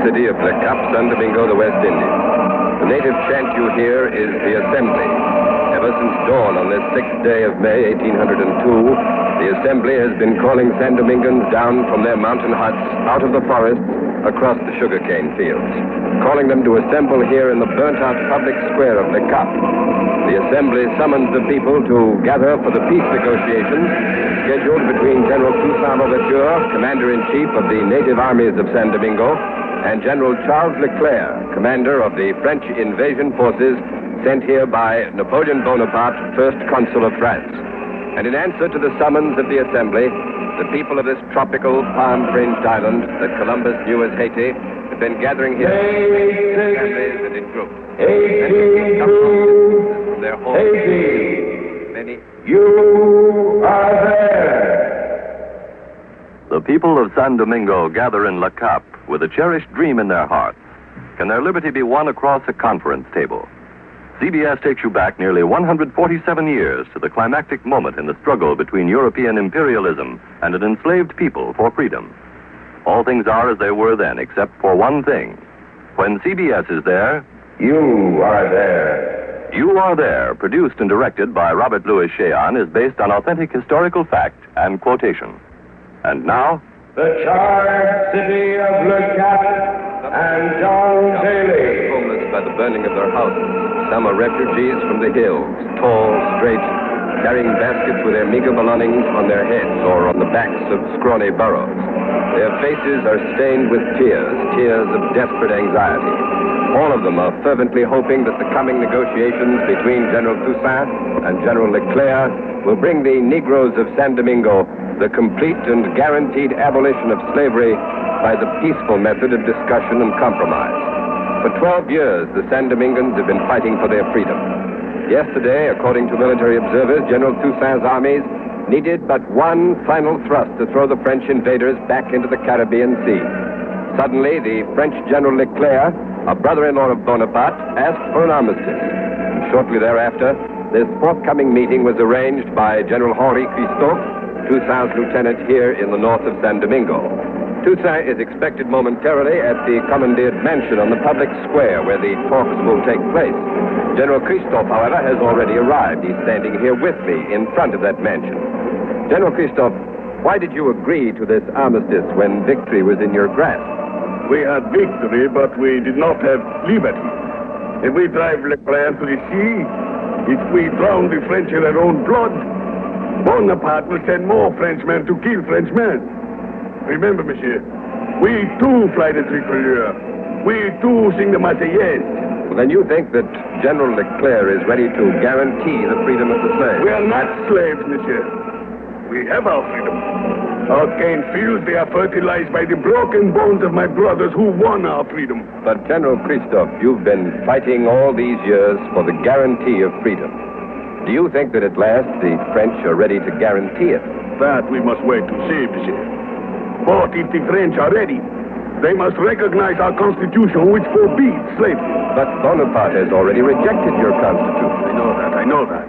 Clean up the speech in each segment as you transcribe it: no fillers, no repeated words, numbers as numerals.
city of Le Cap, San Domingo, the West Indies. The native chant you hear is the Assembly. Ever since dawn on this 6th day of May, 1802, the Assembly has been calling San Domingans down from their mountain huts, out of the forests, across the sugarcane fields, calling them to assemble here in the burnt-out public square of Le Cap. The Assembly summons the people to gather for the peace negotiations scheduled between General Toussaint Louverture, Commander-in-Chief of the native armies of San Domingo, and General Charles Leclerc, commander of the French invasion forces sent here by Napoleon Bonaparte, First Consul of France. And in answer to the summons of the Assembly, the people of this tropical, palm-fringed island that Columbus knew as Haiti have been gathering here in families and in groups. From their homes. Haiti, many. You are there. The people of San Domingo gather in Le Cap with a cherished dream in their hearts. Can their liberty be won across a conference table? CBS takes you back nearly 147 years to the climactic moment in the struggle between European imperialism and an enslaved people for freedom. All things are as they were then, except for one thing. When CBS is there, You are there. You Are There, produced and directed by Robert Louis Cheon, is based on authentic historical fact and quotation. And now, The charred city of Le Cap and John Daly. Homeless by the burning of their houses. Some are refugees from the hills, tall, straight, carrying baskets with their meager belongings on their heads or on the backs of scrawny burros. Their faces are stained with tears, tears of desperate anxiety. All of them are fervently hoping that the coming negotiations between General Toussaint and General Leclerc will bring the Negroes of San Domingo the complete and guaranteed abolition of slavery by the peaceful method of discussion and compromise. For 12 years, the San Domingans have been fighting for their freedom. Yesterday, according to military observers, General Toussaint's armies needed but one final thrust to throw the French invaders back into the Caribbean Sea. Suddenly, the French General Leclerc, a brother-in-law of Bonaparte, asked for an armistice. And shortly thereafter, this forthcoming meeting was arranged by General Henri Christophe, Toussaint's lieutenant here in the north of San Domingo. Toussaint is expected momentarily at the commandeered mansion on the public square where the talks will take place. General Christophe, however, has already arrived. He's standing here with me in front of that mansion. General Christophe, why did you agree to this armistice when victory was in your grasp? We had victory, but we did not have liberty. If we drive Leclerc to the sea, if we drown the French in their own blood, Bonaparte will send more Frenchmen to kill Frenchmen. Remember, monsieur, we too fly the tricolor. We too sing the Marseillaise. Well, then you think that General Leclerc is ready to guarantee the freedom of the slaves? We are not slaves, monsieur. We have our freedom. Our cane fields, they are fertilized by the broken bones of my brothers who won our freedom. But General Christophe, you've been fighting all these years for the guarantee of freedom. Do you think that at last the French are ready to guarantee it? That we must wait to see, monsieur. But if the French are ready, they must recognize our constitution which forbids slavery. But Bonaparte has already rejected your constitution. I know that.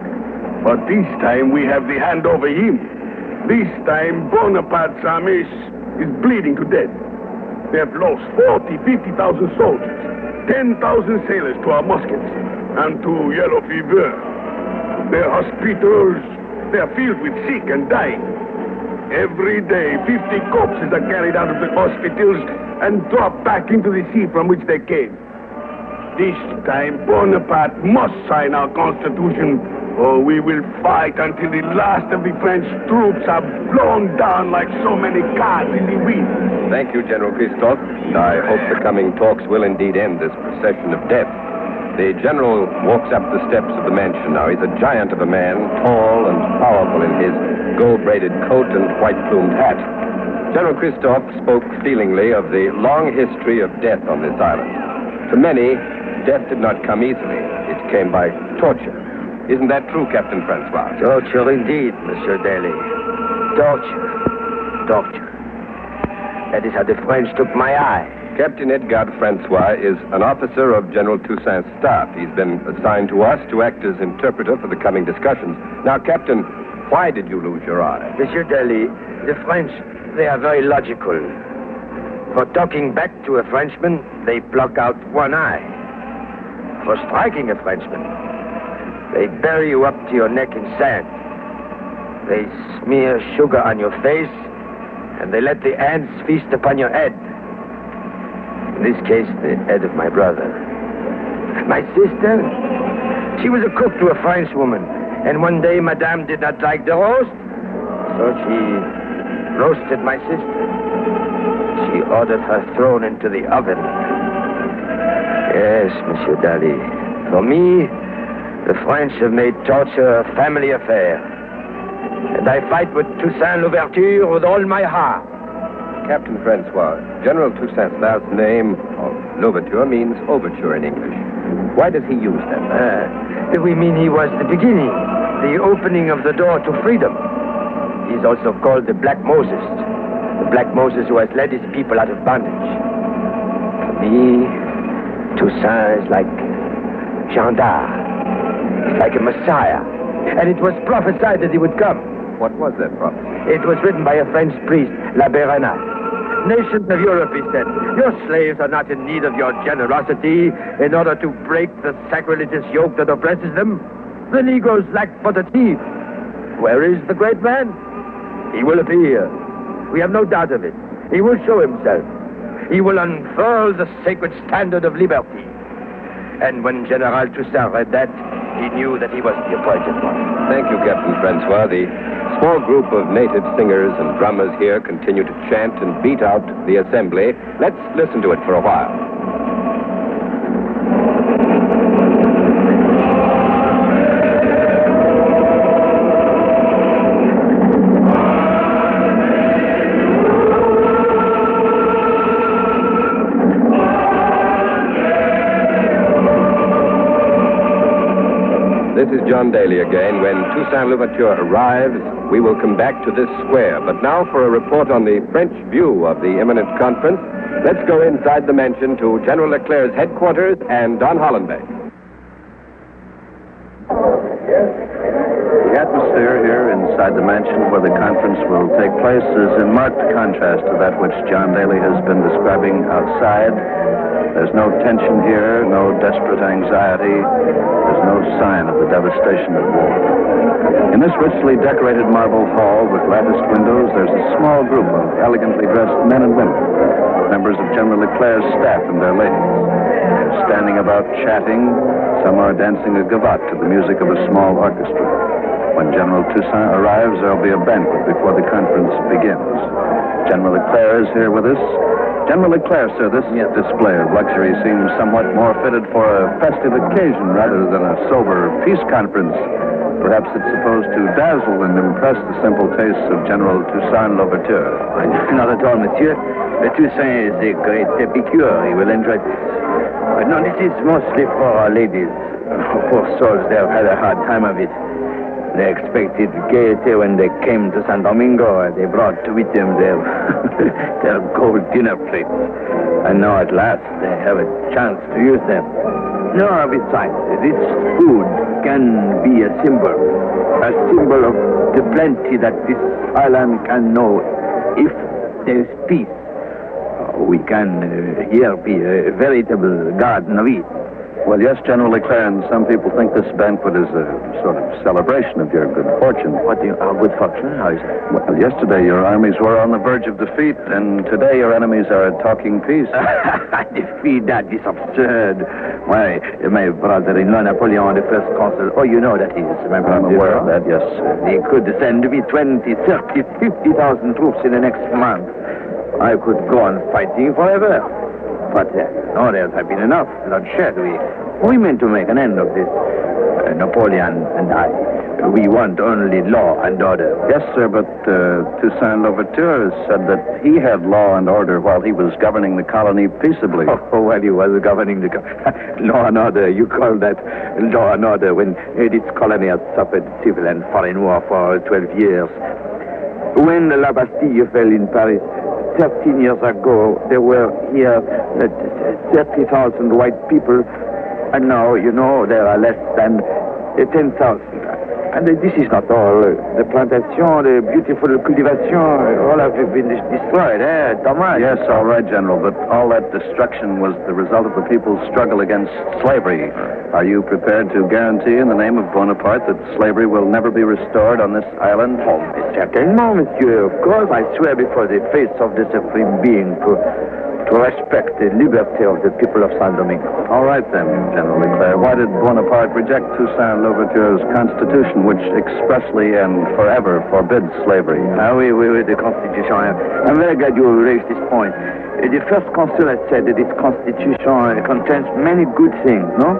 But this time we have the hand over him. This time Bonaparte's army is bleeding to death. They have lost 50,000 soldiers, 10,000 sailors to our muskets, and to yellow fever. Their hospitals, they are filled with sick and dying. Every day, 50 corpses are carried out of the hospitals and dropped back into the sea from which they came. This time, Bonaparte must sign our constitution, or we will fight until the last of the French troops are blown down like so many cards in the wind. Thank you, General Christophe. I hope the coming talks will indeed end this procession of death. The general walks up the steps of the mansion now. He's a giant of a man, tall and powerful in his gold-braided coat and white-plumed hat. General Christophe spoke feelingly of the long history of death on this island. To many, death did not come easily. It came by torture. Isn't that true, Captain Francois? Torture indeed, Monsieur Daly. Torture. That is how the French took my eye. Captain Edgar Francois is an officer of General Toussaint's staff. He's been assigned to us to act as interpreter for the coming discussions. Now, Captain, why did you lose your eye? Monsieur Daly, the French, they are very logical. For talking back to a Frenchman, they pluck out one eye. For striking a Frenchman, they bury you up to your neck in sand. They smear sugar on your face, and they let the ants feast upon your head. In this case, the head of my brother. My sister, she was a cook to a Frenchwoman, and one day Madame did not like the roast, so she roasted my sister. She ordered her thrown into the oven. Yes, Monsieur Daly. For me, the French have made torture a family affair. And I fight with Toussaint Louverture with all my heart. Captain Francois, General Toussaint's last name of Louverture means overture in English. Why does he use that? We mean he was the beginning, the opening of the door to freedom. He's also called the Black Moses. The Black Moses who has led his people out of bondage. For me, Toussaint is like Jean d'Arc. He's like a Messiah. And it was prophesied that he would come. What was that prophecy? It was written by a French priest, Liberates. Nations of Europe, he said, your slaves are not in need of your generosity in order to break the sacrilegious yoke that oppresses them. The Negroes lack but a thief. Where is the great man? He will appear. We have no doubt of it. He will show himself. He will unfurl the sacred standard of liberty. And when General Toussaint read that, he knew that he was the appointed one. Thank you, Captain Francois. The small group of native singers and drummers here continue to chant and beat out the assembly. Let's listen to it for a while. This is John Daly again. When Toussaint Louverture arrives, we will come back to this square. But now for a report on the French view of the imminent conference, let's go inside the mansion to General Leclerc's headquarters and Don Hollenbeck. The atmosphere here inside the mansion where the conference will take place is in marked contrast to that which John Daly has been describing outside. There's no tension here, no desperate anxiety. There's no sign of the devastation of war. In this richly decorated marble hall with latticed windows, there's a small group of elegantly dressed men and women, members of General Leclerc's staff and their ladies. They're standing about chatting. Some are dancing a gavotte to the music of a small orchestra. When General Toussaint arrives, there'll be a banquet before the conference begins. General Leclerc is here with us. General Leclerc, sir, this display of luxury seems somewhat more fitted for a festive occasion rather than a sober peace conference. Perhaps it's supposed to dazzle and impress the simple tastes of General Toussaint Louverture. Not at all, monsieur. Toussaint is a great epicure. He will enjoy this. No, this is mostly for our ladies. Poor souls, they have had a hard time of it. They expected gaiety when they came to San Domingo. They brought with them their gold dinner plates. And now at last they have a chance to use them. No, besides, this food can be a symbol of the plenty that this island can know if there is peace. We can here be a veritable garden of Eden. Well, yes, General Leclerc, and some people think this banquet is a sort of celebration of your good fortune. Our good fortune? How is that? Well, yesterday your armies were on the verge of defeat, and today your enemies are talking peace. Defeat? That is absurd. Why, my brother-in-law, Napoleon, the first consul, you know that he is. I'm aware of that, yes. He could send me 20, 30, 50,000 troops in the next month. I could go on fighting forever. But no, there has been enough bloodshed. We meant to make an end of this. Napoleon and I. We want only law and order. Yes, sir, but Toussaint Louverture said that he had law and order while he was governing the colony peaceably. While he was governing the law and order. You call that law and order when this colony has suffered civil and foreign war for 12 years. When La Bastille fell in Paris 13 years ago, there were here 30,000 white people, and now, you know, there are less than 10,000. And this is not all. The plantation, the beautiful cultivation, all have been destroyed, Thomas? Yes, all right, General, but all that destruction was the result of the people's struggle against slavery. Are you prepared to guarantee in the name of Bonaparte that slavery will never be restored on this island? Oh, certainement, monsieur. Of course, I swear before the face of the Supreme Being to respect the liberty of the people of Saint Domingue. All right, then, General Leclerc. Why did Bonaparte reject Toussaint Louverture's constitution, which expressly and forever forbids slavery? Oui, the Constitution. I'm very glad you raised this point. The first consul had said that this Constitution contains many good things, no?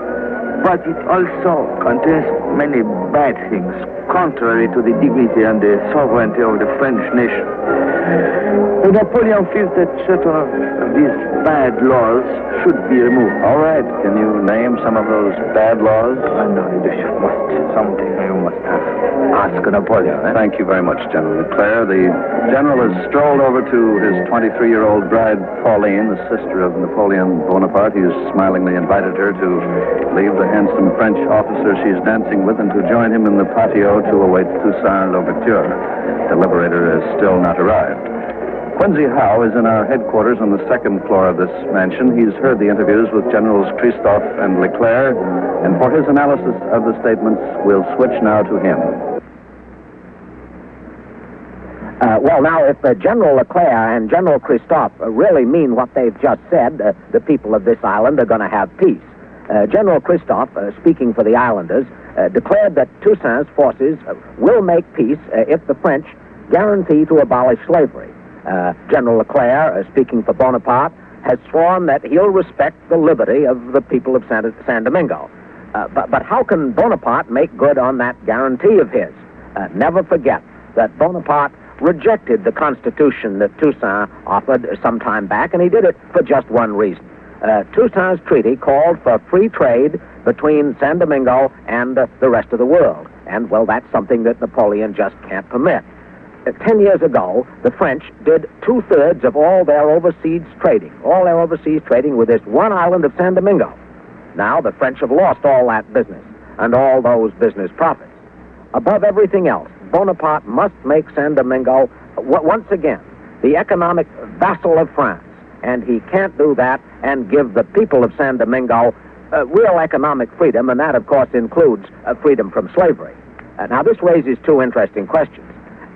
But it also contains many bad things, contrary to the dignity and the sovereignty of the French nation. Napoleon feels that certain of these bad laws should be removed. All right. Can you name some of those bad laws? No, something you must ask Napoleon. Thank you very much, General Leclerc. The general has strolled over to his 23-year-old bride, Pauline, the sister of Napoleon Bonaparte. He has smilingly invited her to leave the handsome French officer she's dancing with and to join him in the patio to await Toussaint Louverture. The Liberator has still not arrived. Quincy Howe is in our headquarters on the second floor of this mansion. He's heard the interviews with Generals Christophe and Leclerc, and for his analysis of the statements, we'll switch now to him. Well, now, if General Leclerc and General Christophe really mean what they've just said, the people of this island are going to have peace. General Christophe, speaking for the islanders, declared that Toussaint's forces will make peace if the French guarantee to abolish slavery. General Leclerc, speaking for Bonaparte, has sworn that he'll respect the liberty of the people of San Domingo. But how can Bonaparte make good on that guarantee of his? Never forget that Bonaparte rejected the Constitution that Toussaint offered some time back, and he did it for just one reason. Toussaint's treaty called for free trade between San Domingo and the rest of the world. And, well, that's something that Napoleon just can't permit. 10 years ago, the French did 2/3 of all their overseas trading with this one island of San Domingo. Now the French have lost all that business and all those business profits. Above everything else, Bonaparte must make San Domingo, once again, the economic vassal of France. And he can't do that and give the people of San Domingo real economic freedom, and that, of course, includes freedom from slavery. Now, this raises two interesting questions.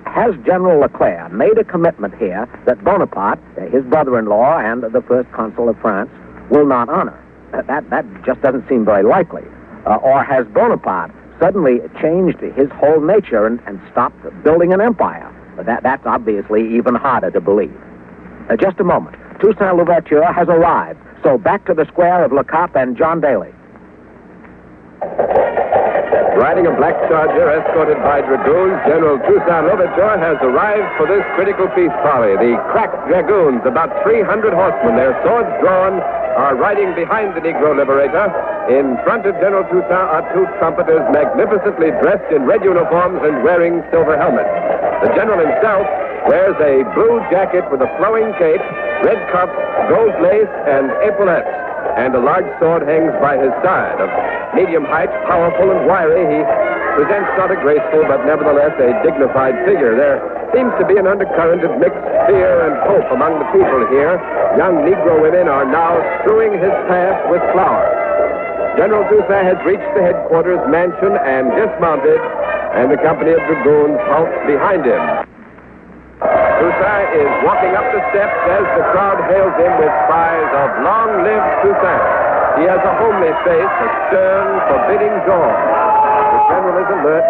Has General Leclerc made a commitment here that Bonaparte, his brother-in-law and the first consul of France, will not honor? That just doesn't seem very likely. Or has Bonaparte suddenly changed his whole nature and stopped building an empire? That's obviously even harder to believe. Just a moment. Toussaint Louverture has arrived. So back to the square of Le Cap and John Daly. Riding a black charger escorted by dragoons, General Toussaint Louverture has arrived for this critical peace parley. The crack dragoons, about 300 horsemen, their swords drawn, are riding behind the Negro Liberator. In front of General Toussaint are two trumpeters magnificently dressed in red uniforms and wearing silver helmets. The general himself wears a blue jacket with a flowing cape, red cuffs, gold lace, and epaulettes. And a large sword hangs by his side. Of medium height, powerful and wiry, he presents not a graceful, but nevertheless a dignified figure. There seems to be an undercurrent of mixed fear and hope among the people here. Young Negro women are now strewing his path with flowers. General Toussaint has reached the headquarters mansion and dismounted, and the company of dragoons halts behind him. Toussaint is walking up the steps as the crowd hails him with cries of "Long live Toussaint!" He has a homely face, a stern, forbidding jaw. The general is alert,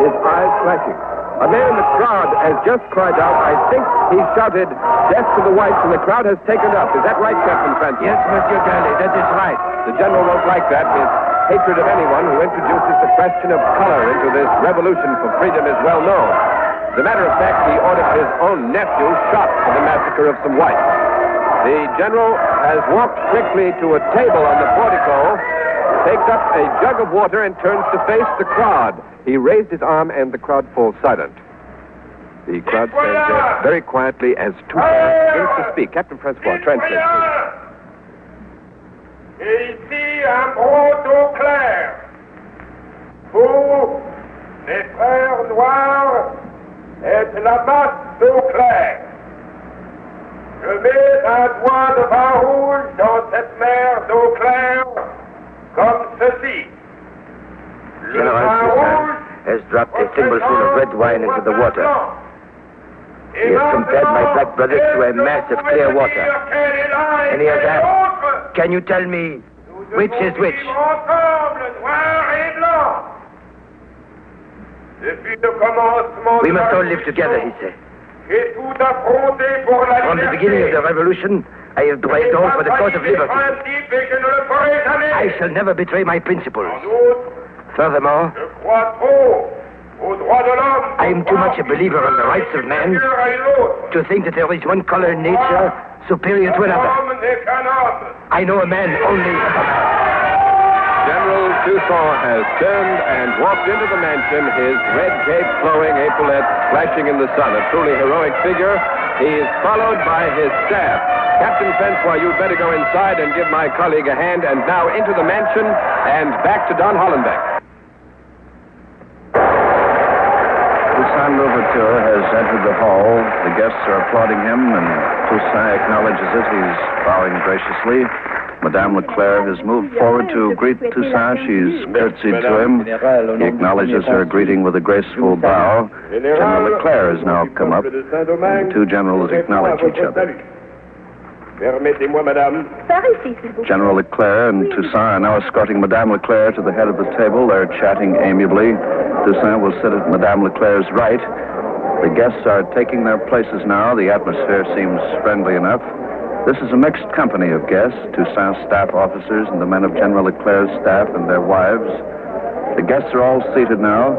his eyes flashing. A man in the crowd has just cried out, I think he shouted, "Death to the whites," and the crowd has taken up. Is that right, Captain Francis? Yes, Monsieur Daly, that is right. The general won't like that. His hatred of anyone who introduces the question of color into this revolution for freedom is well known. As a matter of fact, he ordered his own nephew shot for the massacre of some whites. The general has walked quickly to a table on the portico, takes up a jug of water, and turns to face the crowd. He raised his arm, and the crowd falls silent. The crowd stands there very quietly as Toussaint begins to speak. Captain Francois, translate, Et ici un brot d'eau claire pour les frères noirs est la masse d'eau claire. Je mets un doigt de vin rouge dans cette mer d'eau claire comme ceci. Le vin rouge has dropped a thimbleful of red wine into the water. He has compared my black brothers to a mass of clear water. And he has asked, can you tell me which is which? We must all live together, he said. From the beginning of the revolution, I have braved all for the cause of liberty. I shall never betray my principles. Furthermore, I am too much a believer in the rights of man to think that there is one color in nature superior to another. I know a man only as a man. General Toussaint has turned and walked into the mansion, his red cape flowing, epaulettes flashing in the sun. A truly heroic figure. He is followed by his staff. Captain Francois, you'd better go inside and give my colleague a hand. And now into the mansion and back to Don Hollenbeck. Toussaint Louverture has entered the hall. The guests are applauding him, and Toussaint acknowledges it. He's bowing graciously. Madame Leclerc has moved forward to greet Toussaint. She's curtsied to him. He acknowledges her greeting with a graceful bow. General Leclerc has now come up. The two generals acknowledge each other. Permettez-moi, madame. General Leclerc and Toussaint are now escorting Madame Leclerc to the head of the table. They're chatting amiably. Toussaint will sit at Madame Leclerc's right. The guests are taking their places now. The atmosphere seems friendly enough. This is a mixed company of guests, Toussaint's staff officers and the men of General Leclerc's staff and their wives. The guests are all seated now.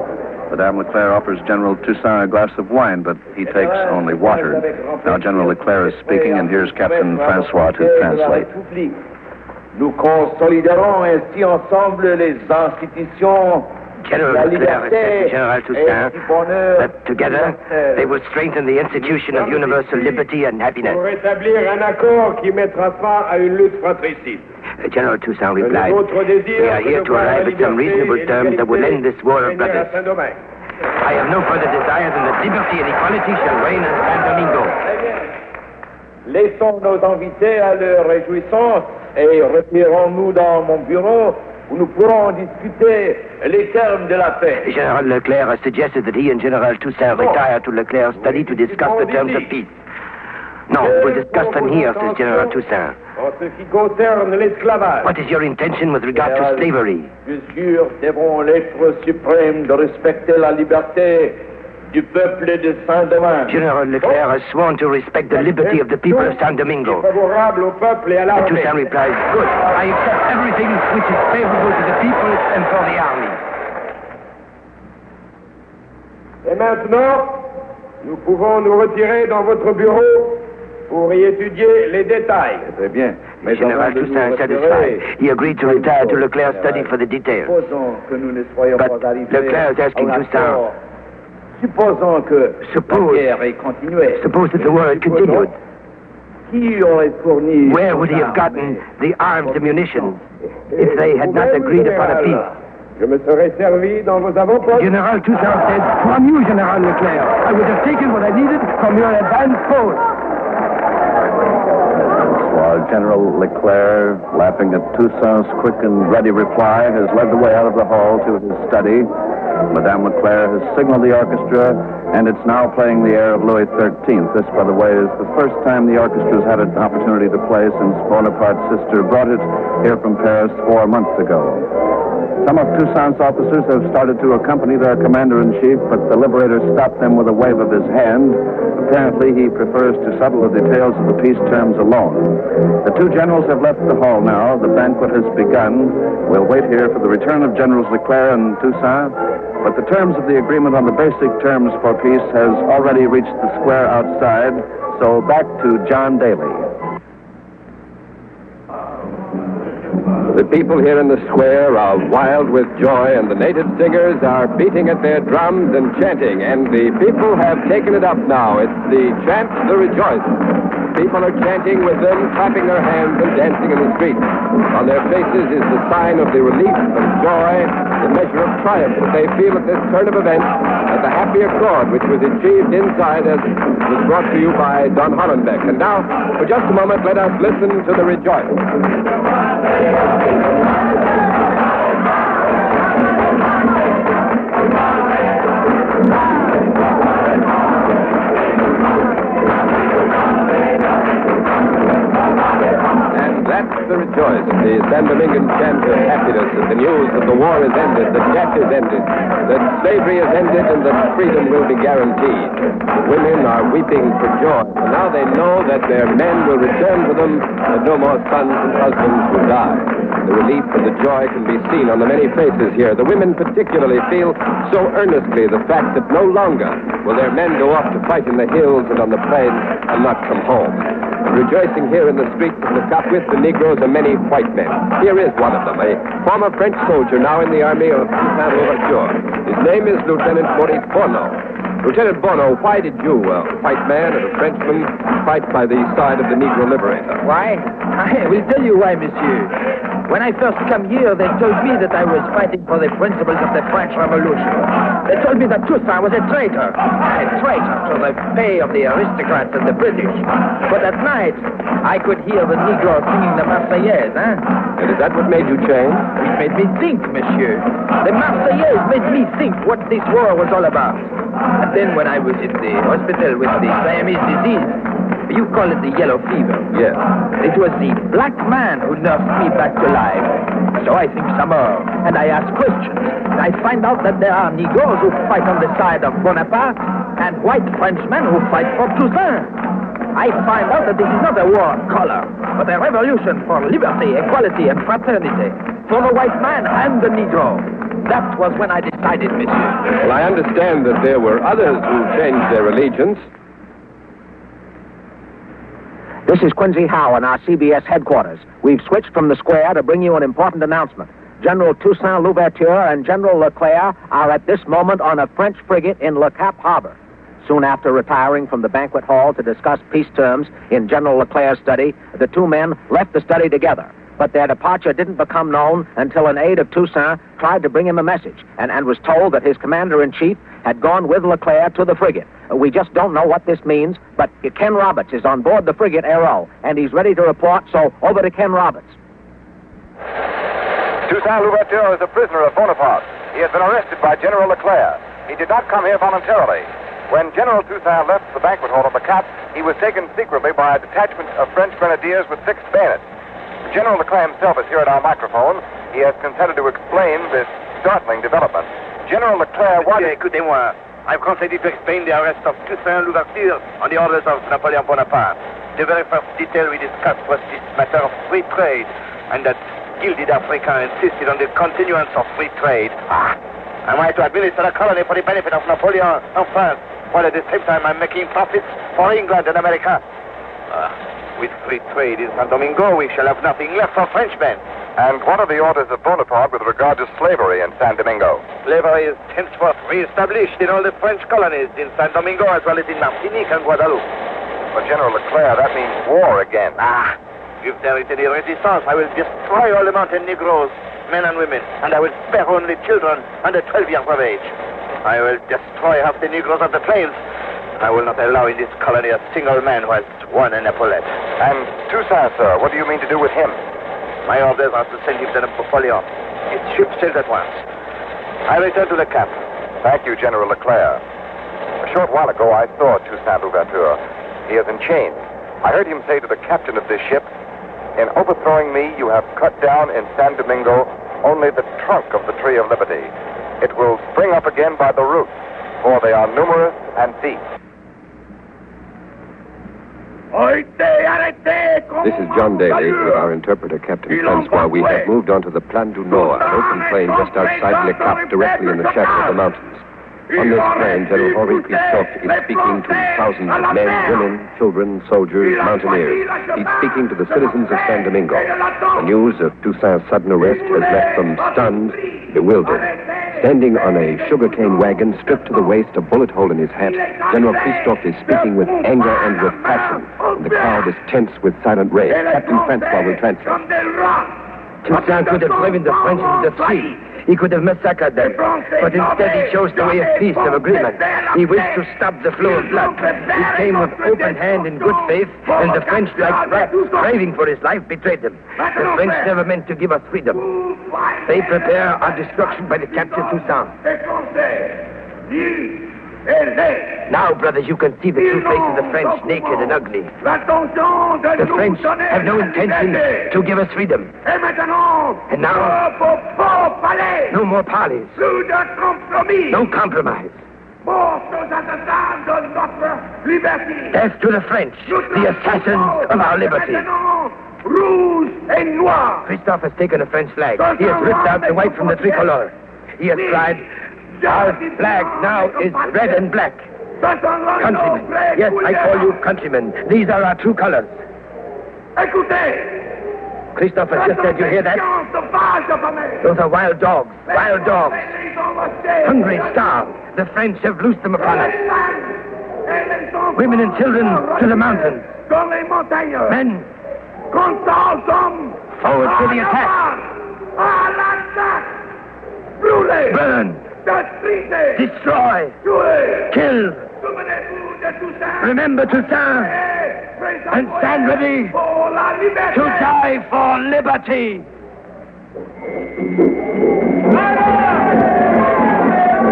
Madame Leclerc offers General Toussaint a glass of wine, but he takes only water. Now General Leclerc is speaking, and here's Captain Francois to translate. Nous consoliderons ainsi ensemble les institutions. General Leclerc said to General Toussaint that together they will strengthen the institution of universal liberty and happiness. Pour établir un accord qui mettra fin à une lutte fratricide. General Toussaint replied, we are here to arrive at some reasonable terms that will end this war of brothers. I have no further desire than that liberty and equality shall reign in San Domingo. Laissons nos invités à leur réjouissance et retirons-nous dans mon bureau où nous pourrons discuter les termes de la paix. General Leclerc has suggested that he and General Toussaint retire to Leclerc's study to discuss the terms of peace. No, we'll discuss them here, says General Toussaint. En ce qui concerne l'esclavage. What is your intention with regard to slavery? Bien sûr, devons l'être suprême de respecter la liberté du peuple de Saint-Domingue. General Leclerc has sworn to respect the liberty of the people of San Domingo. Favorable au peuple et à l'armée. Toussaint replies, good, I accept everything which is favorable to the people and for the army. Et maintenant, nous pouvons nous retirer dans votre bureau pour y étudier les détails. Très bien. Mais General Toussaint is satisfied. He agreed to retire to Leclerc's study for the details. But Leclerc is asking Toussaint, supposons que la guerre ait continué. Suppose that the war had continued. Qui aurait fourni? Where would he have gotten the arms and munitions if they had not agreed upon a peace? Je me serais servi dans vos avant-postes. General Toussaint said, from you, General Leclerc. I would have taken what I needed from your advanced post. While General Leclerc, laughing at Toussaint's quick and ready reply, has led the way out of the hall to his study, Madame Leclerc has signaled the orchestra, and it's now playing the air of Louis XIII. This, by the way, is the first time the orchestra has had an opportunity to play since Bonaparte's sister brought it here from Paris 4 months ago. Some of Toussaint's officers have started to accompany their commander-in-chief, but the Liberator stopped them with a wave of his hand. Apparently, he prefers to settle the details of the peace terms alone. The two generals have left the hall now. The banquet has begun. We'll wait here for the return of Generals Leclerc and Toussaint, but the terms of the agreement on the basic terms for peace has already reached the square outside, so back to John Daly. The people here in the square are wild with joy, and the native singers are beating at their drums and chanting, and the people have taken it up now. It's the chant, the rejoice. People are chanting with them, clapping their hands and dancing in the streets. On their faces is the sign of the relief and joy the measure of triumph that they feel at this turn of events, at the happy accord which was achieved inside as was brought to you by Don Hollenbeck. And now, for just a moment, let us listen to the rejoicing. The rejoice of the San Domingan chant of happiness that the news of the war is ended, that death is ended, that slavery is ended, and that freedom will be guaranteed. The women are weeping for joy, and now they know that their men will return to them, that no more sons and husbands will die. The relief and the joy can be seen on the many faces here. The women particularly feel so earnestly the fact that no longer will their men go off to fight in the hills and on the plains and not come home. Rejoicing here in the streets of Le Cap with the Negroes are many white men. Here is one of them, a former French soldier now in the army of Toussaint Louverture. His name is Lieutenant Maurice Bono. Lieutenant Bono, why did you, a white man and a Frenchman, fight by the side of the Negro Liberator? Why? I will tell you why, monsieur. When I first came here, they told me that I was fighting for the principles of the French Revolution. They told me that Toussaint was a traitor to the pay of the aristocrats and the British. But at night, I could hear the Negroes singing the Marseillaise, And is that what made you change? It made me think, monsieur. The Marseillaise made me think what this war was all about. And then when I was in the hospital with the Siamese disease, you call it the yellow fever. Yes. It was the black man who nursed me back to life. So I think some more, and I ask questions. I find out that there are Negroes who fight on the side of Bonaparte and white Frenchmen who fight for Toussaint. I find out that this is not a war of color, but a revolution for liberty, equality, and fraternity, for the white man and the Negro. That was when I decided, monsieur. Well, I understand that there were others who changed their allegiance. This is Quincy Howe in our CBS headquarters. We've switched from the square to bring you an important announcement. General Toussaint Louverture and General Leclerc are at this moment on a French frigate in Le Cap Harbor. Soon after retiring from the banquet hall to discuss peace terms in General Leclerc's study, the two men left the study together. But their departure didn't become known until an aide of Toussaint tried to bring him a message and was told that his commander-in-chief had gone with Leclerc to the frigate. We just don't know what this means, but Ken Roberts is on board the frigate Aero, and he's ready to report, so over to Ken Roberts. Toussaint Louverture is a prisoner of Bonaparte. He has been arrested by General Leclerc. He did not come here voluntarily. When General Toussaint left the banquet hall of the Cap, he was taken secretly by a detachment of French grenadiers with fixed bayonets. General Leclerc himself is here at our microphone. He has consented to explain this startling development. General Leclerc wanted... Écoutez-moi. I've consented to explain the arrest of Toussaint Louverture on the orders of Napoleon Bonaparte. The very first detail we discussed was this matter of free trade, and that gilded African insisted on the continuance of free trade. Am I to administer a colony for the benefit of Napoleon and France, while at the same time I'm making profits for England and America? With free trade in San Domingo, we shall have nothing left for Frenchmen. And what are the orders of Bonaparte with regard to slavery in San Domingo? Slavery is henceforth re-established in all the French colonies in San Domingo as well as in Martinique and Guadeloupe. But General Leclerc, that means war again. If there is any resistance, I will destroy all the mountain Negroes, men and women, and I will spare only children under 12 years of age. I will destroy half the Negroes of the plains. I will not allow in this colony a single man who has won an epaulette. And Toussaint, sir, what do you mean to do with him? My orders are to send him to Napoleon. His ship sails at once. I return to the Cap. Thank you, General Leclerc. A short while ago, I saw Toussaint Louverture. He is in chains. I heard him say to the captain of this ship, "In overthrowing me, you have cut down in San Domingo only the trunk of the tree of liberty. It will spring up again by the roots, for they are numerous and deep." This is John Daly with our interpreter, Captain Francois. We have moved on to the Plan du Nord, an open plain just outside Le Cap, directly in the shadow of the mountains. On this plain, General Henri Christophe is speaking to thousands of men, women, children, soldiers, mountaineers. He's speaking to the citizens of San Domingo. The news of Toussaint's sudden arrest has left them stunned, bewildered. Standing on a sugarcane wagon, stripped to the waist, a bullet hole in his hat, General Christophe is speaking with anger and with passion. And the crowd is tense with silent rage. Captain Francois will translate. Toussaint could have driven the French into the sea. He could have massacred them, but instead he chose the way of peace, of agreement. He wished to stop the flow of blood. He came with open hand and good faith, and the French, like rats, craving for his life, betrayed him. The French never meant to give us freedom. They prepare our destruction by the capture of Toussaint. Now, brothers, you can see the true face of the French, naked and ugly. The French have no intention to give us freedom. And now, no more parleys. No compromise. Death to the French, the assassins of our liberty. Christophe has taken a French flag. He has ripped out the white from the tricolor. He has cried, our flag now is red and black. Countrymen. Yes, I call you countrymen. These are our true colors. Christophe has just said, you hear that? Those are wild dogs. Wild dogs. Hungry, starved. The French have loosed them upon us. Women and children to the mountains. Men, forward to the attack. Burn. Destroy. Kill. Remember Toussaint. And stand ready to die for liberty.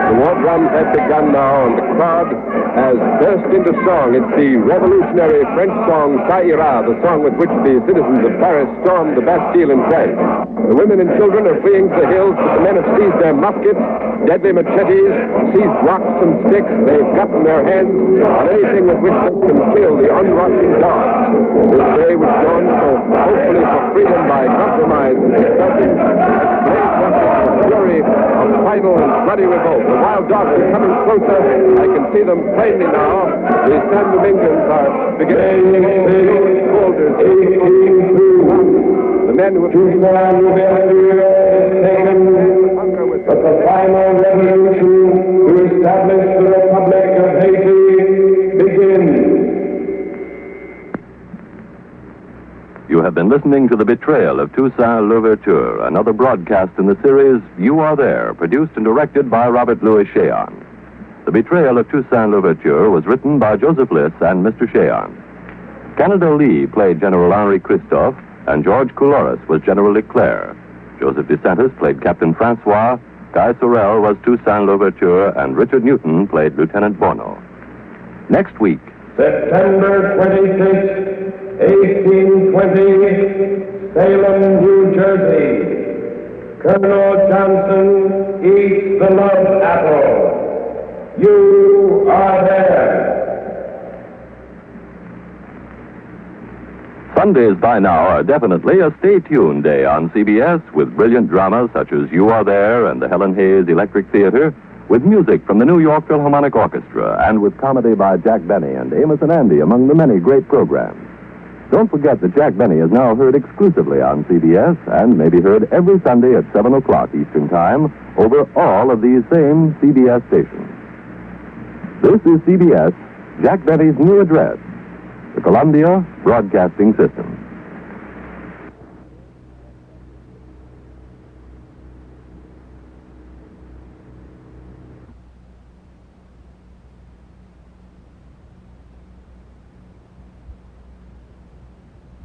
The war drums have begun now, and the crowd has burst into song. It's the revolutionary French song, Ça ira, the song with which the citizens of Paris stormed the Bastille in France. The women and children are fleeing to the hills, but the men have seized their muskets, deadly machetes, seized rocks and sticks. They've gotten their hands on anything with which they can kill the unrushing dogs. This day was dawned so hopefully for freedom by compromise and discussion. Blazed up with the fury of final and bloody revolt. The wild dogs are coming closer. I can see them plainly now. The San Domingans are beginning to take boulders. The men who have taken but the final revolution to establish the Republic of Haiti begins. You have been listening to The Betrayal of Toussaint Louverture, another broadcast in the series You Are There, produced and directed by Robert Louis Cheon. The Betrayal of Toussaint Louverture was written by Joseph Liss and Mr. Cheon. Canada Lee played General Henri Christophe, and George Couloris was General Leclerc. Joseph DeSantis played Captain Francois, Guy Sorel was Toussaint Louverture, and Richard Newton played Lieutenant Bono. Next week, September 26, 1820, Salem, New Jersey. Colonel Johnson eats the love apple. You are there. Sundays by now are definitely a stay-tuned day on CBS with brilliant dramas such as You Are There and the Helen Hayes Electric Theater, with music from the New York Philharmonic Orchestra, and with comedy by Jack Benny and Amos and Andy among the many great programs. Don't forget that Jack Benny is now heard exclusively on CBS and may be heard every Sunday at 7 o'clock Eastern Time over all of these same CBS stations. This is CBS, Jack Benny's new address, the Columbia Broadcasting System.